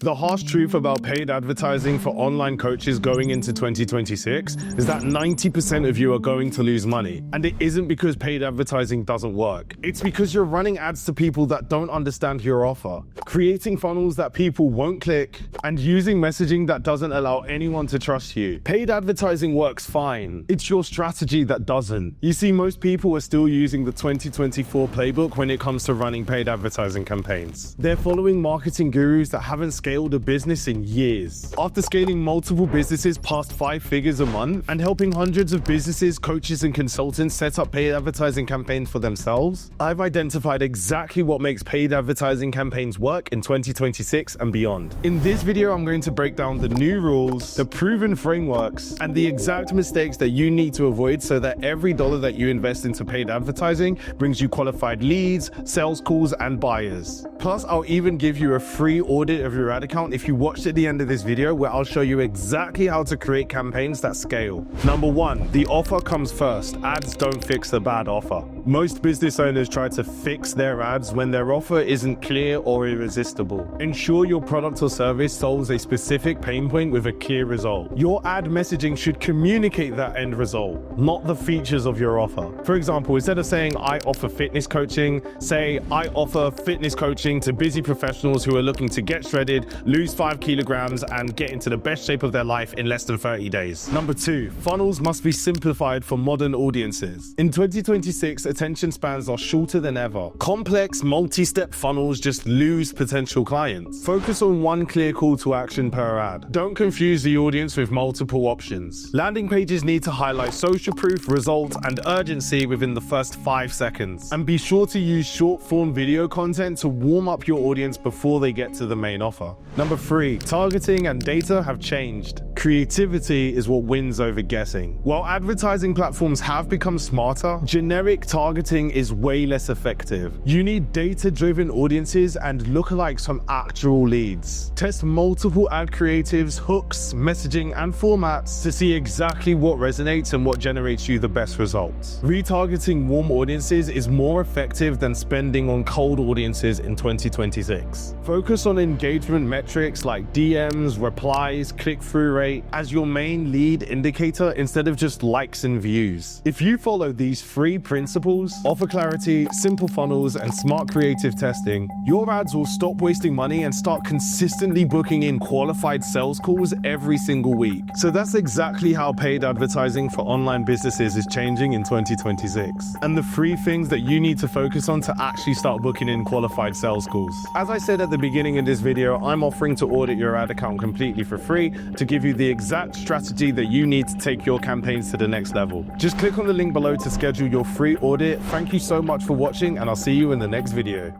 The harsh truth about paid advertising for online coaches going into 2026 is that 90% of you are going to lose money. And it isn't because paid advertising doesn't work. It's because you're running ads to people that don't understand your offer, creating funnels that people won't click, and using messaging that doesn't allow anyone to trust you. Paid advertising works fine. It's your strategy that doesn't. You see, most people are still using the 2024 playbook when it comes to running paid advertising campaigns. They're following marketing gurus that haven't scaled a business in years. After scaling multiple businesses past 5 figures a month and helping hundreds of businesses, coaches, and consultants set up paid advertising campaigns for themselves, I've identified exactly what makes paid advertising campaigns work in 2026 and beyond. In this video, I'm going to break down the new rules, the proven frameworks, and the exact mistakes that you need to avoid so that every dollar that you invest into paid advertising brings you qualified leads, sales calls, and buyers. Plus, I'll even give you a free audit of your ad account if you watch to the end of this video, where I'll show you exactly how to create campaigns that scale. Number 1, the offer comes first. Ads don't fix the bad offer. Most business owners try to fix their ads when their offer isn't clear or irresistible. Ensure your product or service solves a specific pain point with a clear result. Your ad messaging should communicate that end result, not the features of your offer. For example, instead of saying, "I offer fitness coaching," say, "I offer fitness coaching to busy professionals who are looking to get shredded, lose 5 kilograms, and get into the best shape of their life in less than 30 days. Number 2, funnels must be simplified for modern audiences. In 2026, attention spans are shorter than ever. Complex, multi-step funnels just lose potential clients. Focus on one clear call to action per ad. Don't confuse the audience with multiple options. Landing pages need to highlight social proof, results, and urgency within the first 5 seconds. And be sure to use short-form video content to warm up your audience before they get to the main offer. Number 3, targeting and data have changed. Creativity is what wins over guessing. While advertising platforms have become smarter, generic targeting is way less effective. You need data-driven audiences and lookalikes from actual leads. Test multiple ad creatives, hooks, messaging, and formats to see exactly what resonates and what generates you the best results. Retargeting warm audiences is more effective than spending on cold audiences in 2026. Focus on engagement metrics like DMs, replies, click-through rate as your main lead indicator instead of just likes and views. If you follow these 3 principles, offer clarity, simple funnels, and smart creative testing, your ads will stop wasting money and start consistently booking in qualified sales calls every single week. So that's exactly how paid advertising for online businesses is changing in 2026. And the 3 things that you need to focus on to actually start booking in qualified sales calls. As I said at the beginning of this video, I'm offering to audit your ad account completely for free to give you the exact strategy that you need to take your campaigns to the next level. Just click on the link below to schedule your free audit. Thank you so much for watching, and I'll see you in the next video.